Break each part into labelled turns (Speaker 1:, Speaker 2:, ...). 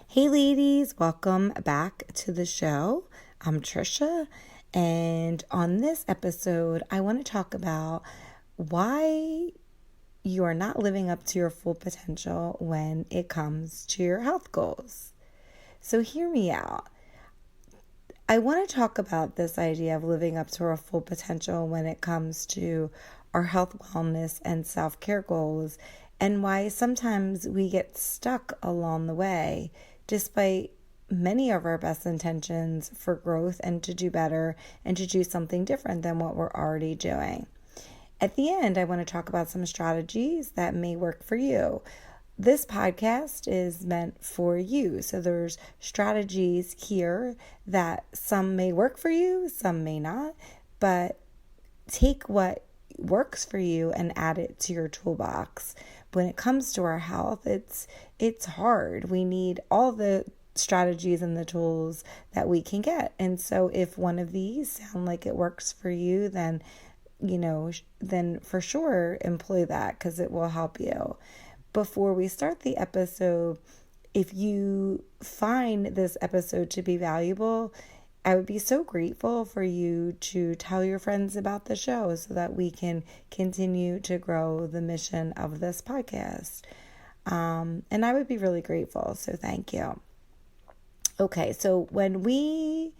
Speaker 1: Hey ladies, welcome back to the show. I'm Trisha, and on this episode, I want to talk about why you are not living up to your full potential when it comes to your health goals. So hear me out. I want to talk about this idea of living up to our full potential when it comes to our health, wellness, and self-care goals, and why sometimes we get stuck along the way despite many of our best intentions for growth and to do better and to do something different than what we're already doing. At the end, I want to talk about some strategies that may work for you. This podcast is meant for you. So there's strategies here that some may work for you, some may not, but take what works for you and add it to your toolbox. When it comes to our health, it's hard. We need all the strategies and the tools that we can get. And so if one of these sound like it works for you, then then for sure employ that because it will help you. Before we start the episode, if you find this episode to be valuable, I would be so grateful for you to tell your friends about the show so that we can continue to grow the mission of this podcast. And I would be really grateful. So thank you. Okay, so when we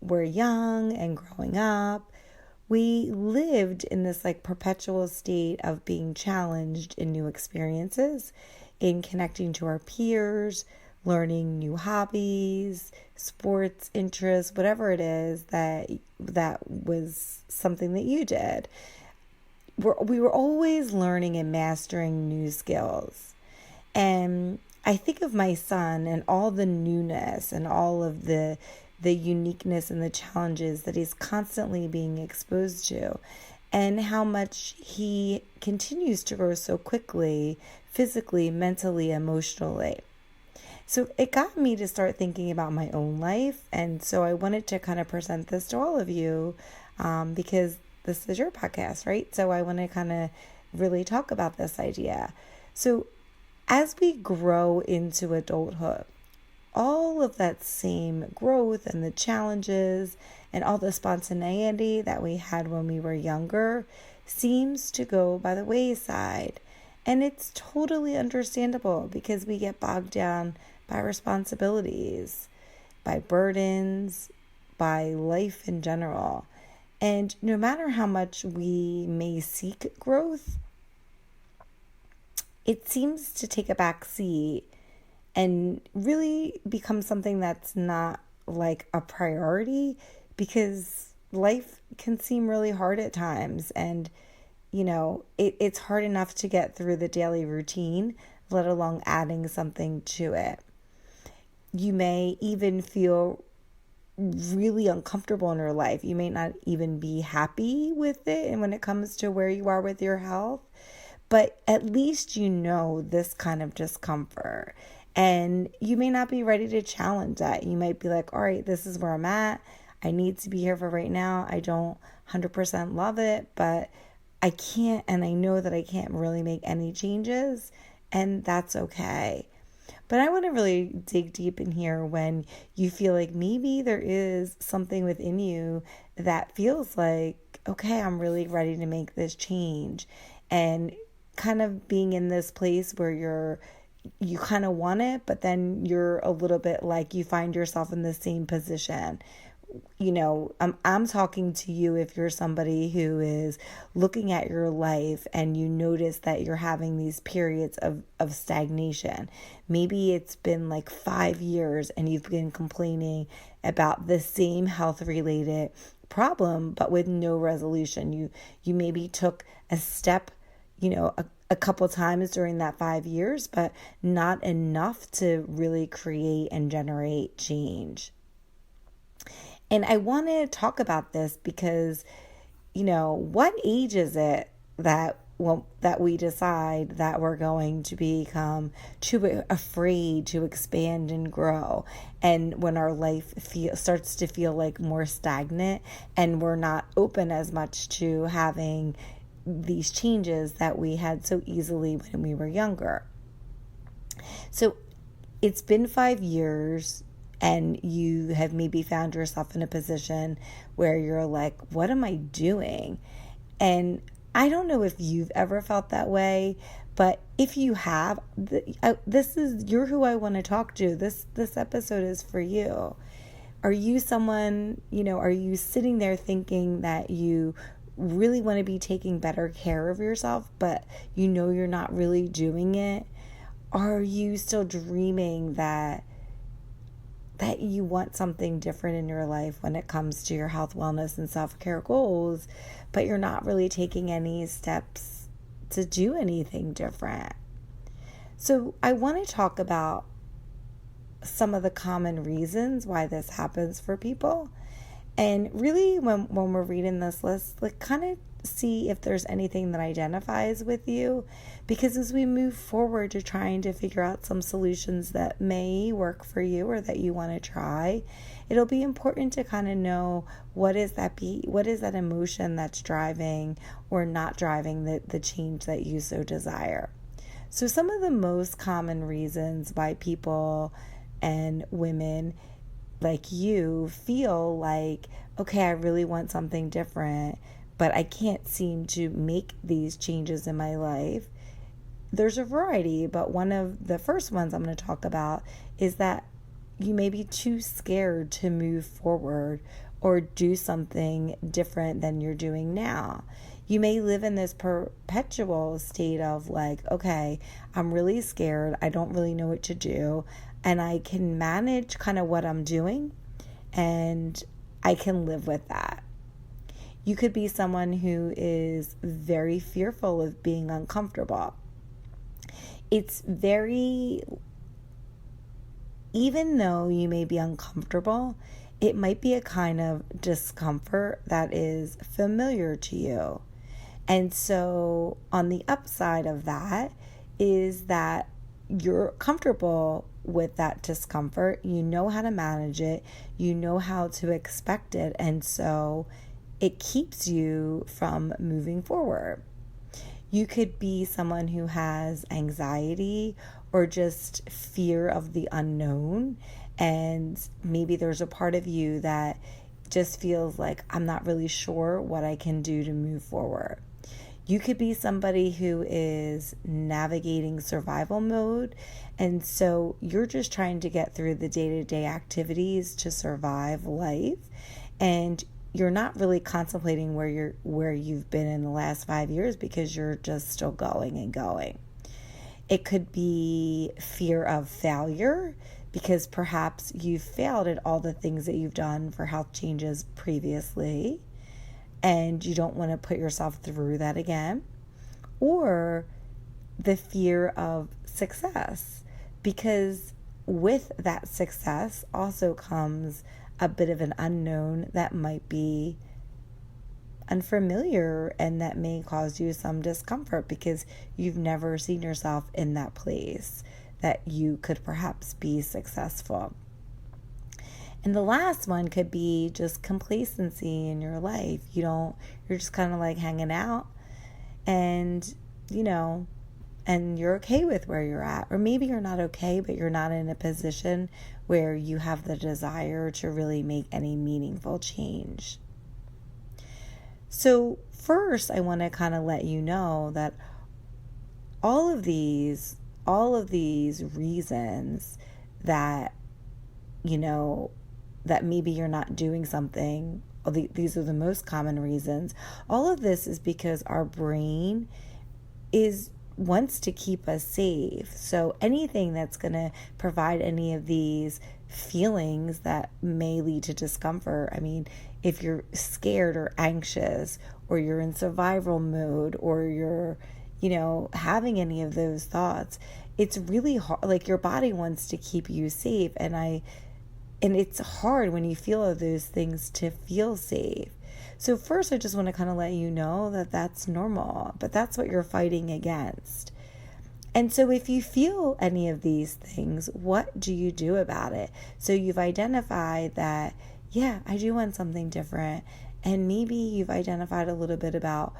Speaker 1: were young and growing up, we lived in this perpetual state of being challenged in new experiences, in connecting to our peers, learning new hobbies, sports, interests, whatever it is that was something that you did. We were always learning and mastering new skills. And I think of my son and all the newness and all of the uniqueness and the challenges that he's constantly being exposed to, and how much he continues to grow so quickly, physically, mentally, emotionally. So it got me to start thinking about my own life, and so I wanted to kind of present this to all of you because this is your podcast, right? So I want to kind of really talk about this idea. So as we grow into adulthood, all of that same growth and the challenges and all the spontaneity that we had when we were younger seems to go by the wayside. And it's totally understandable because we get bogged down by responsibilities, by burdens, by life in general. And no matter how much we may seek growth, it seems to take a back seat and really become something that's not like a priority because life can seem really hard at times. And, it's hard enough to get through the daily routine, let alone adding something to it. You may even feel really uncomfortable in your life. You may not even be happy with it. And when it comes to where you are with your health, but at least this kind of discomfort. And you may not be ready to challenge that. You might be like, all right, this is where I'm at. I need to be here for right now. I don't 100% love it, but I can't, and I know that I can't really make any changes, and that's okay. But I want to really dig deep in here when you feel like maybe there is something within you that feels like, okay, I'm really ready to make this change. And kind of being in this place where you kind of want it, but then you're a little bit like you find yourself in the same position. I'm talking to you if you're somebody who is looking at your life and you notice that you're having these periods of stagnation. Maybe it's been 5 years and you've been complaining about the same health-related problem, but with no resolution. You maybe took a step, a couple times during that 5 years, but not enough to really create and generate change. And I want to talk about this because, what age is it that we decide that we're going to become too afraid to expand and grow, and when our life starts to feel like more stagnant and we're not open as much to having these changes that we had so easily when we were younger. So it's been 5 years and you have maybe found yourself in a position where you're like, what am I doing? And I don't know if you've ever felt that way, but if you have, you're who I want to talk to. This episode is for you. Are you someone, are you sitting there thinking that you really want to be taking better care of yourself, but you're not really doing it? Are you still dreaming that you want something different in your life when it comes to your health, wellness, and self-care goals, but you're not really taking any steps to do anything different? So I want to talk about some of the common reasons why this happens for people. And really, when we're reading this list, kind of see if there's anything that identifies with you, because as we move forward to trying to figure out some solutions that may work for you or that you want to try, it'll be important to kind of know what is that emotion that's driving or not driving the change that you so desire. So some of the most common reasons why people and women like you feel like, okay, I really want something different, but I can't seem to make these changes in my life. There's a variety, but one of the first ones I'm going to talk about is that you may be too scared to move forward or do something different than you're doing now. You may live in this perpetual state of like, okay, I'm really scared. I don't really know what to do. And I can manage kind of what I'm doing, and I can live with that. You could be someone who is very fearful of being uncomfortable. Even though you may be uncomfortable, it might be a kind of discomfort that is familiar to you. And so on the upside of that is that you're comfortable with that discomfort. You know how to manage it. You know how to expect it. And so it keeps you from moving forward. You could be someone who has anxiety or just fear of the unknown. And maybe there's a part of you that just feels like, I'm not really sure what I can do to move forward. You could be somebody who is navigating survival mode, and so you're just trying to get through the day-to-day activities to survive life, and you're not really contemplating where you've been in the last 5 years because you're just still going and going. It could be fear of failure because perhaps you've failed at all the things that you've done for health changes previously, and you don't want to put yourself through that again. Or the fear of success, because with that success also comes a bit of an unknown that might be unfamiliar and that may cause you some discomfort because you've never seen yourself in that place that you could perhaps be successful. And the last one could be just complacency in your life. You're just kind of like hanging out and, and you're okay with where you're at. Or maybe you're not okay, but you're not in a position where you have the desire to really make any meaningful change. So first, I want to kind of let you know that all of these reasons that, that maybe you're not doing something, these are the most common reasons. All of this is because our brain wants to keep us safe. So anything that's going to provide any of these feelings that may lead to discomfort, if you're scared or anxious, or you're in survival mode, or you're, having any of those thoughts, it's really hard. Like, your body wants to keep you safe. And it's hard when you feel those things to feel safe. So first, I just want to kind of let you know that that's normal, but that's what you're fighting against. And so if you feel any of these things, what do you do about it? So you've identified that, yeah, I do want something different. And maybe you've identified a little bit about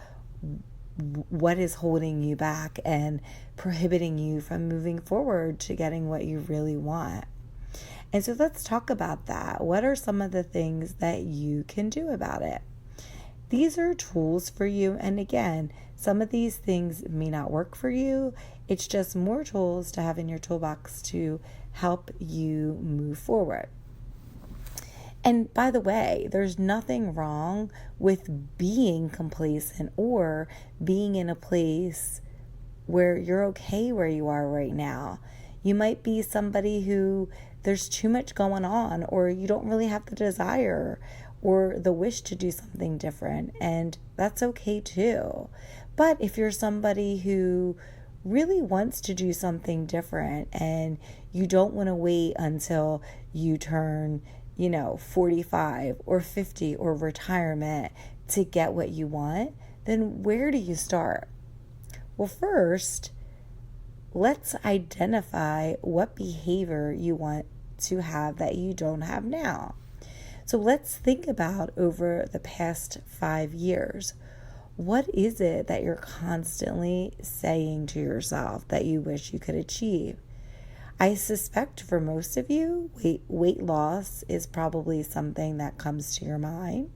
Speaker 1: what is holding you back and prohibiting you from moving forward to getting what you really want. And so let's talk about that. What are some of the things that you can do about it? These are tools for you. And again, some of these things may not work for you. It's just more tools to have in your toolbox to help you move forward. And by the way, there's nothing wrong with being complacent or being in a place where you're okay where you are right now. You might be somebody who there's too much going on, or you don't really have the desire or the wish to do something different, and that's okay too. But if you're somebody who really wants to do something different and you don't want to wait until you turn 45 or 50 or retirement to get what you want, then where do you start? Well, first, let's identify what behavior you want to have that you don't have now. So let's think about over the past 5 years. What is it that you're constantly saying to yourself that you wish you could achieve? I suspect for most of you, weight loss is probably something that comes to your mind.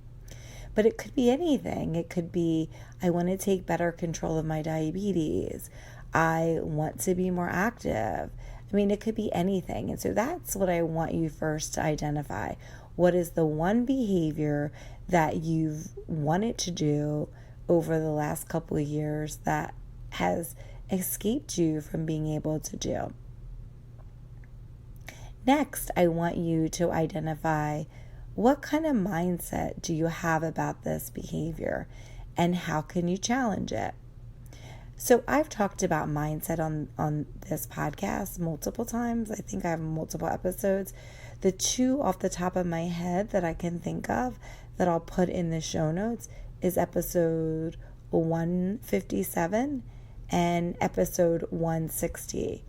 Speaker 1: But it could be anything. It could be, I want to take better control of my diabetes. I want to be more active. It could be anything. And so that's what I want you first to identify. What is the one behavior that you've wanted to do over the last couple of years that has escaped you from being able to do? Next, I want you to identify what kind of mindset do you have about this behavior and how can you challenge it? So I've talked about mindset on this podcast multiple times. I think I have multiple episodes. The two off the top of my head that I can think of that I'll put in the show notes is episode 157 and episode 160.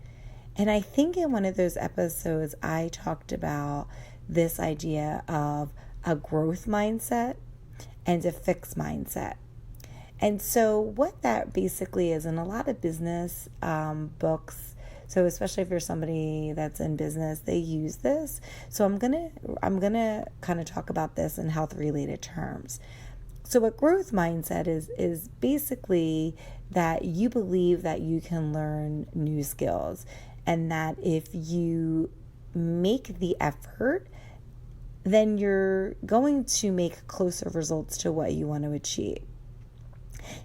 Speaker 1: And I think in one of those episodes, I talked about this idea of a growth mindset and a fixed mindset. And so what that basically is, in a lot of business books, so especially if you're somebody that's in business, they use this. So I'm gonna kind of talk about this in health related terms. So a growth mindset is basically that you believe that you can learn new skills, and that if you make the effort, then you're going to make closer results to what you want to achieve.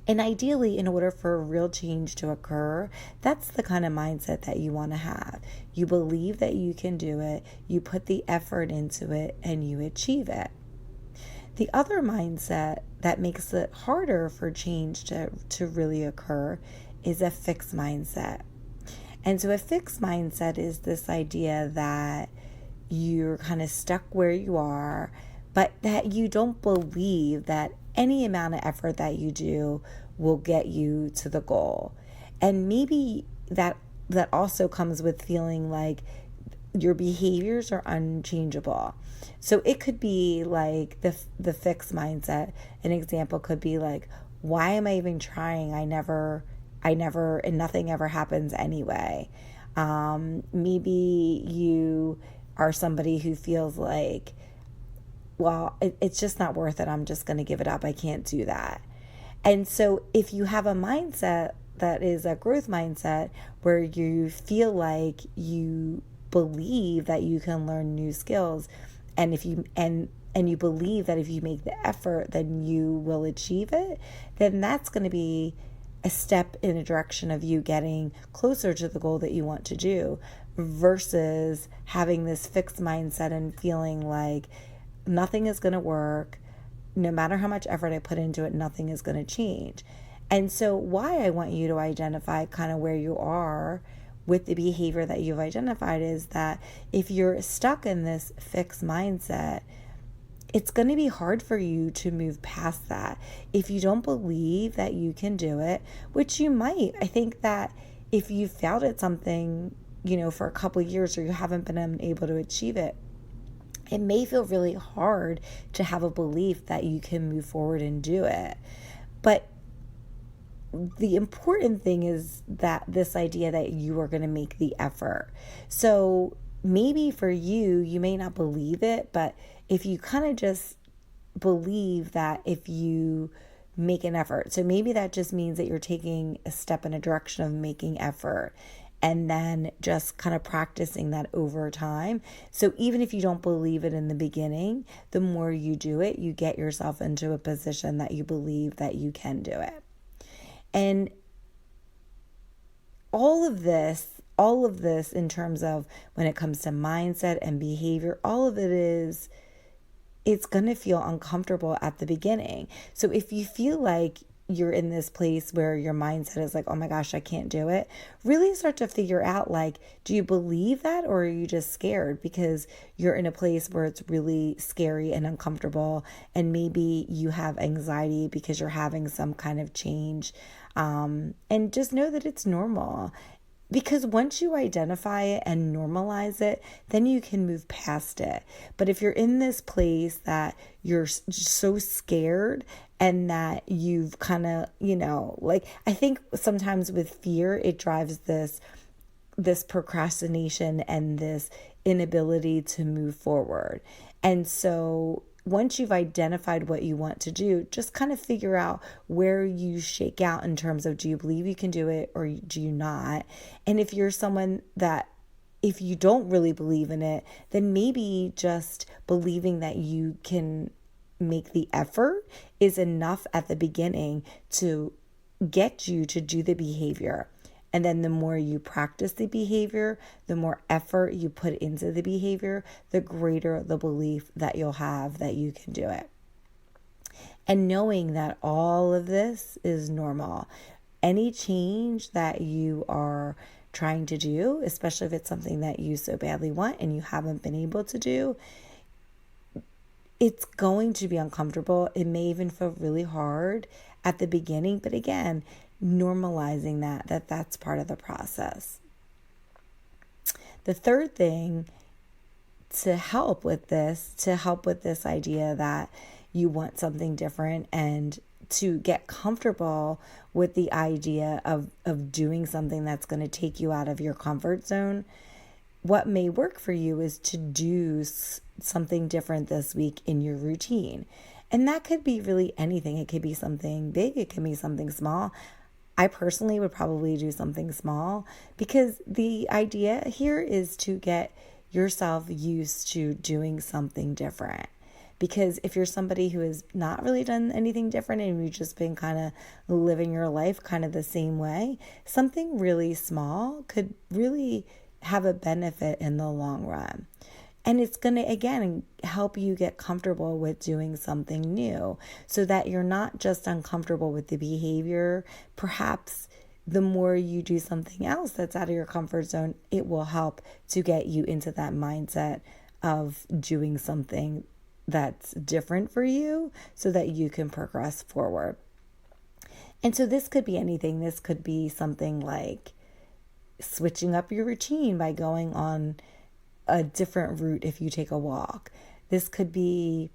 Speaker 1: And ideally, in order for a real change to occur, that's the kind of mindset that you want to have. You believe that you can do it, you put the effort into it, and you achieve it. The other mindset that makes it harder for change to really occur is a fixed mindset. And so a fixed mindset is this idea that you're kind of stuck where you are, but that you don't believe that any amount of effort that you do will get you to the goal. And maybe that also comes with feeling like your behaviors are unchangeable. So it could be like the fixed mindset. An example could be like, why am I even trying? I never, and nothing ever happens anyway. Maybe you are somebody who feels like, well, it's just not worth it. I'm just going to give it up. I can't do that. And so if you have a mindset that is a growth mindset where you feel like you believe that you can learn new skills, and if you and you believe that if you make the effort, then you will achieve it, then that's going to be a step in a direction of you getting closer to the goal that you want to do, versus having this fixed mindset and feeling like nothing is going to work. No matter how much effort I put into it, nothing is going to change. And so why I want you to identify kind of where you are with the behavior that you've identified is that if you're stuck in this fixed mindset, it's going to be hard for you to move past that. If you don't believe that you can do it, which you might, I think that if you failed at something, for a couple of years, or you haven't been able to achieve it, it may feel really hard to have a belief that you can move forward and do it. But the important thing is that this idea that you are going to make the effort. So maybe for you, you may not believe it, but if you kind of just believe that if you make an effort, so maybe that just means that you're taking a step in a direction of making effort and then just kind of practicing that over time. So even if you don't believe it in the beginning, the more you do it, you get yourself into a position that you believe that you can do it. And all of this in terms of when it comes to mindset and behavior, all of it is, it's going to feel uncomfortable at the beginning. So if you feel like you're in this place where your mindset is like, oh my gosh, I can't do it, really start to figure out, like, do you believe that, or are you just scared because you're in a place where it's really scary and uncomfortable, and maybe you have anxiety because you're having some kind of change. And just know that it's normal. Because once you identify it and normalize it, then you can move past it. But if you're in this place that you're so scared and that you've kind of, like, I think sometimes with fear, it drives this procrastination and this inability to move forward. And so once you've identified what you want to do, just kind of figure out where you shake out in terms of, do you believe you can do it or do you not? And if you're someone that, if you don't really believe in it, then maybe just believing that you can make the effort is enough at the beginning to get you to do the behavior. And then the more you practice the behavior, the more effort you put into the behavior, the greater the belief that you'll have that you can do it. And knowing that all of this is normal. Any change that you are trying to do, especially if it's something that you so badly want and you haven't been able to do, it's going to be uncomfortable. It may even feel really hard at the beginning, but again, normalizing that's part of the process. The third thing to help with this idea that you want something different and to get comfortable with the idea of doing something that's going to take you out of your comfort zone, what may work for you is to do something different this week in your routine. And that could be really anything. It could be something big. It could be something small. I personally would probably do something small, because the idea here is to get yourself used to doing something different. Because if you're somebody who has not really done anything different and you've just been kind of living your life kind of the same way, something really small could really have a benefit in the long run. And it's going to, again, help you get comfortable with doing something new so that you're not just uncomfortable with the behavior. Perhaps the more you do something else that's out of your comfort zone, it will help to get you into that mindset of doing something that's different for you so that you can progress forward. And so this could be anything. This could be something like switching up your routine by going on a different route if you take a walk. This could be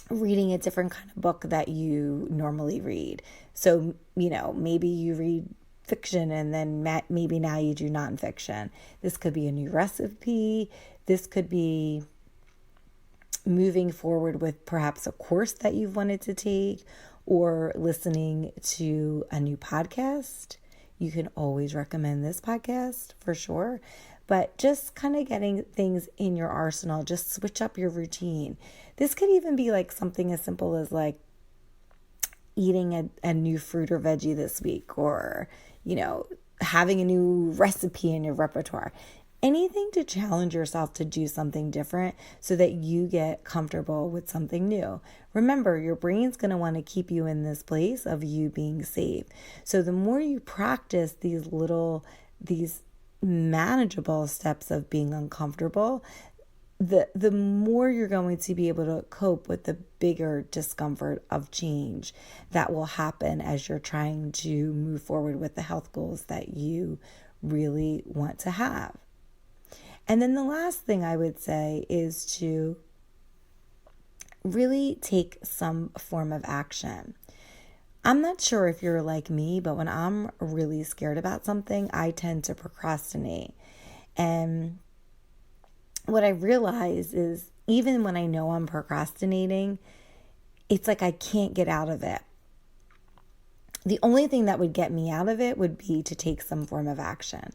Speaker 1: reading a different kind of book that you normally read. So, maybe you read fiction and then maybe now you do nonfiction. This could be a new recipe. This could be moving forward with perhaps a course that you've wanted to take, or listening to a new podcast. You can always recommend this podcast for sure. But just kind of getting things in your arsenal, just switch up your routine. This could even be like something as simple as like eating a new fruit or veggie this week, or, having a new recipe in your repertoire. Anything to challenge yourself to do something different so that you get comfortable with something new. Remember, your brain's going to want to keep you in this place of you being safe. So the more you practice these manageable steps of being uncomfortable, the more you're going to be able to cope with the bigger discomfort of change that will happen as you're trying to move forward with the health goals that you really want to have. And then the last thing I would say is to really take some form of action. I'm not sure if you're like me, but when I'm really scared about something, I tend to procrastinate. And what I realize is even when I know I'm procrastinating, it's like I can't get out of it. The only thing that would get me out of it would be to take some form of action.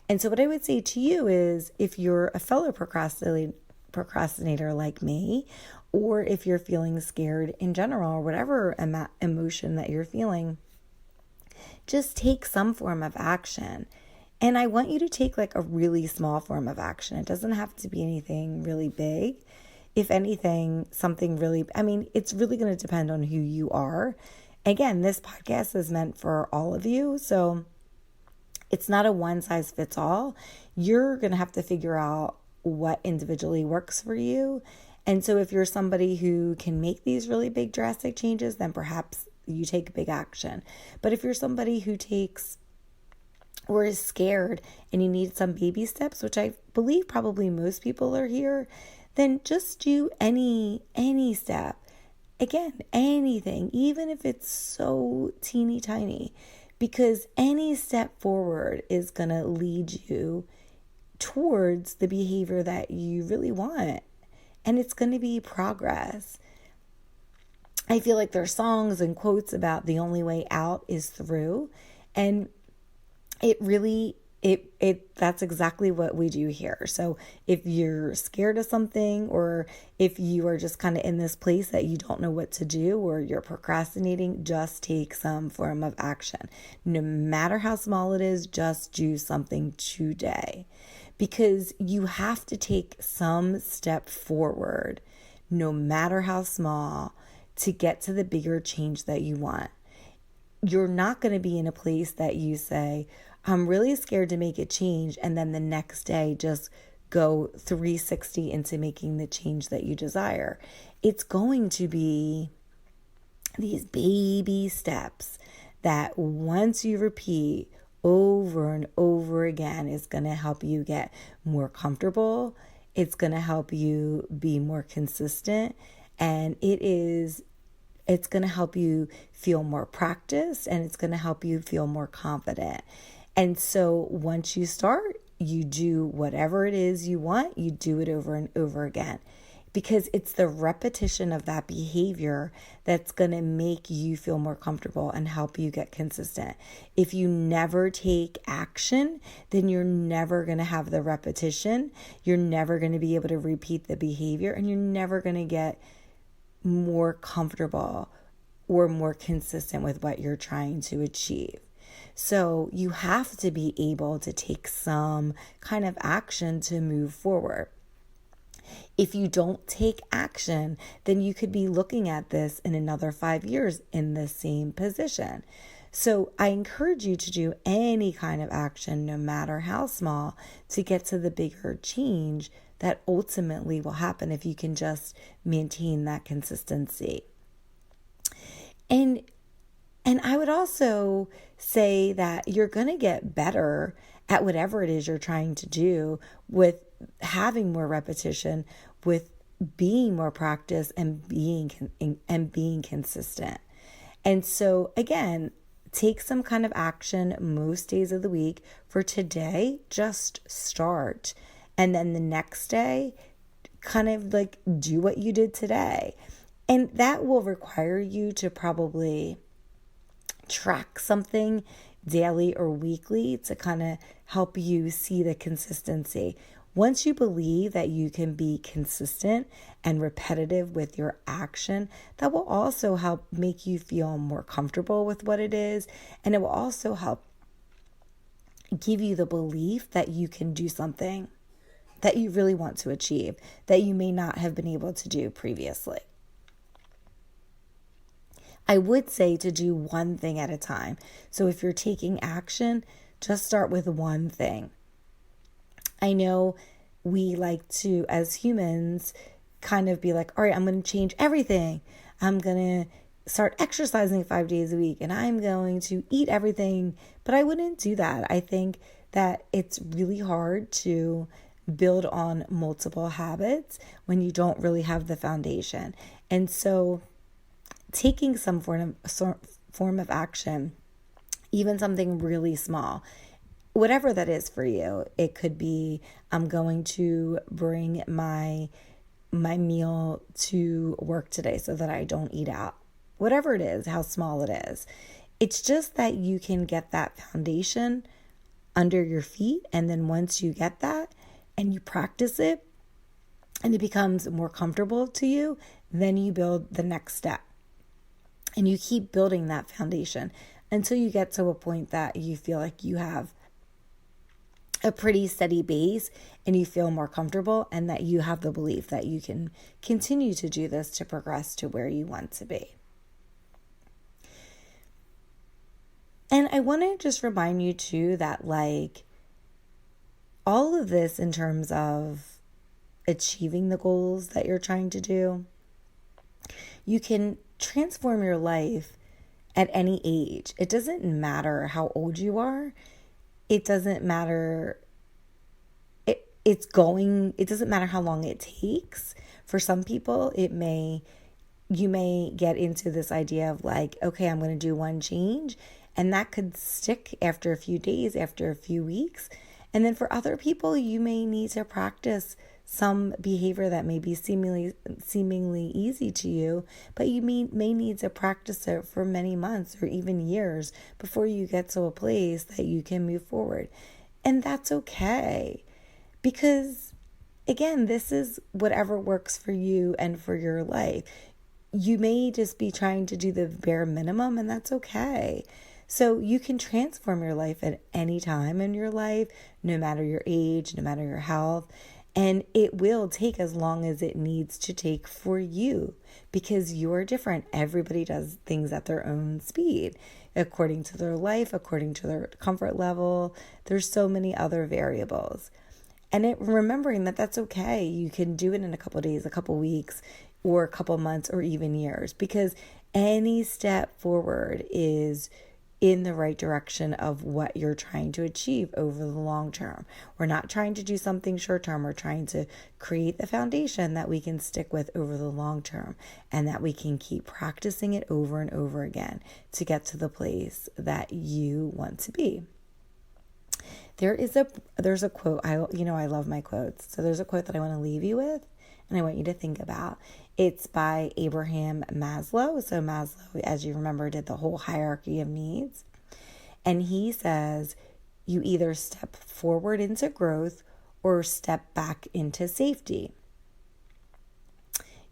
Speaker 1: And so what I would say to you is if you're a fellow procrastinator like me, or if you're feeling scared in general, or whatever emotion that you're feeling, just take some form of action. And I want you to take like a really small form of action. It doesn't have to be anything really big. If anything, something really, it's really going to depend on who you are. Again, this podcast is meant for all of you. So it's not a one size fits all. You're going to have to figure out what individually works for you. And so if you're somebody who can make these really big drastic changes, then perhaps you take big action. But if you're somebody who takes or is scared and you need some baby steps, which I believe probably most people are here, then just do any step. Again, anything, even if it's so teeny tiny, because any step forward is going to lead you towards the behavior that you really want. And it's going to be progress. I feel like there's songs and quotes about the only way out is through. And it really, that's exactly what we do here. So if you're scared of something, or if you are just kind of in this place that you don't know what to do, or you're procrastinating, just take some form of action. No matter how small it is, just do something today. Because you have to take some step forward, no matter how small, to get to the bigger change that you want. You're not going to be in a place that you say, I'm really scared to make a change, and then the next day just go 360 into making the change that you desire. It's going to be these baby steps that once you repeat over and over again is going to help you get more comfortable. It's going to help you be more consistent, and it's going to help you feel more practiced, and it's going to help you feel more confident. And so once you start, you do whatever it is you want, you do it over and over again, because it's the repetition of that behavior that's going to make you feel more comfortable and help you get consistent. If you never take action, then you're never going to have the repetition. You're never going to be able to repeat the behavior, and you're never going to get more comfortable or more consistent with what you're trying to achieve. So you have to be able to take some kind of action to move forward. If you don't take action, then you could be looking at this in another 5 years in the same position. So I encourage you to do any kind of action, no matter how small, to get to the bigger change that ultimately will happen if you can just maintain that consistency. And I would also say that you're going to get better at whatever it is you're trying to do with having more repetition, with being more practice, and being consistent. And so again, take some kind of action most days of the week. For today, just start. And then the next day, kind of like do what you did today. And that will require you to probably track something daily or weekly to kind of help you see the consistency. Once you believe that you can be consistent and repetitive with your action, that will also help make you feel more comfortable with what it is. And it will also help give you the belief that you can do something that you really want to achieve that you may not have been able to do previously. I would say to do one thing at a time. So if you're taking action, just start with one thing. I know we like to, as humans, kind of be like, all right, I'm going to change everything. I'm going to start exercising 5 days a week, and I'm going to eat everything. But I wouldn't do that. I think that it's really hard to build on multiple habits when you don't really have the foundation. And so taking some form of action, even something really small, whatever that is for you. It could be, I'm going to bring my meal to work today so that I don't eat out. Whatever it is, how small it is. It's just that you can get that foundation under your feet. And then once you get that and you practice it and it becomes more comfortable to you, then you build the next step. And you keep building that foundation until you get to a point that you feel like you have a pretty steady base and you feel more comfortable, and that you have the belief that you can continue to do this to progress to where you want to be. And I want to just remind you too that like all of this in terms of achieving the goals that you're trying to do, you can transform your life at any age. It doesn't matter how old you are. It doesn't matter. It doesn't matter how long it takes. For some people, you may get into this idea of like, okay, I'm going to do one change, and that could stick after a few days, after a few weeks. And then for other people, you may need to practice some behavior that may be seemingly easy to you, but you may need to practice it for many months or even years before you get to a place that you can move forward. And that's okay, because again, this is whatever works for you and for your life. You may just be trying to do the bare minimum, and that's okay. So you can transform your life at any time in your life, no matter your age, no matter your health. And it will take as long as it needs to take for you, because you're different. Everybody does things at their own speed, according to their life, according to their comfort level. There's so many other variables. And remembering that that's okay. You can do it in a couple of days, a couple of weeks, or a couple of months, or even years, because any step forward is in the right direction of what you're trying to achieve over the long term. We're not trying to do something short term. We're trying to create the foundation that we can stick with over the long term, and that we can keep practicing it over and over again to get to the place that you want to be. There's a quote. I love my quotes. So there's a quote that I want to leave you with, and I want you to think about. It's by Abraham Maslow. So Maslow, as you remember, did the whole hierarchy of needs. And he says, you either step forward into growth or step back into safety.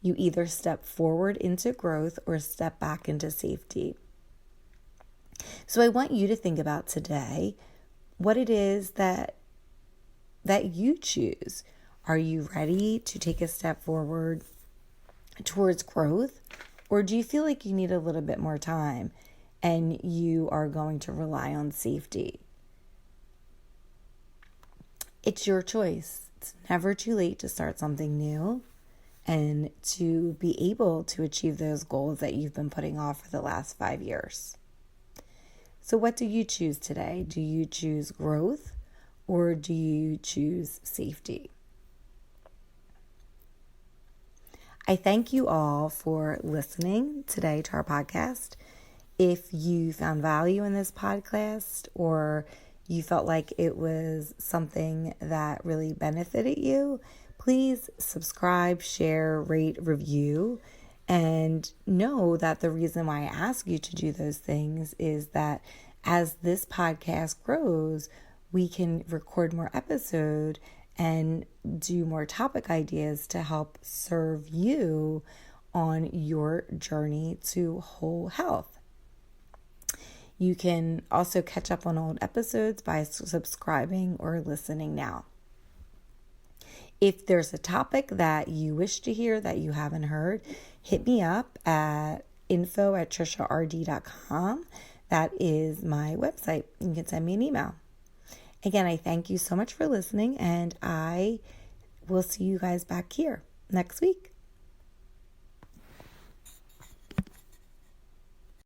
Speaker 1: You either step forward into growth or step back into safety. So I want you to think about today what it is that you choose. Are you ready to take a step forward towards growth, or do you feel like you need a little bit more time and you are going to rely on safety? It's your choice. It's never too late to start something new and to be able to achieve those goals that you've been putting off for the last 5 years. So what do you choose today? Do you choose growth, or do you choose safety? I thank you all for listening today to our podcast. If you found value in this podcast, or you felt like it was something that really benefited you, please subscribe, share, rate, review, and know that the reason why I ask you to do those things is that as this podcast grows, we can record more episodes and do more topic ideas to help serve you on your journey to whole health. You can also catch up on old episodes by subscribing or listening now. If there's a topic that you wish to hear that you haven't heard, hit me up at info@trishard.com. That is my website. You can send me an email. Again, I thank you so much for listening, and I will see you guys back here next week.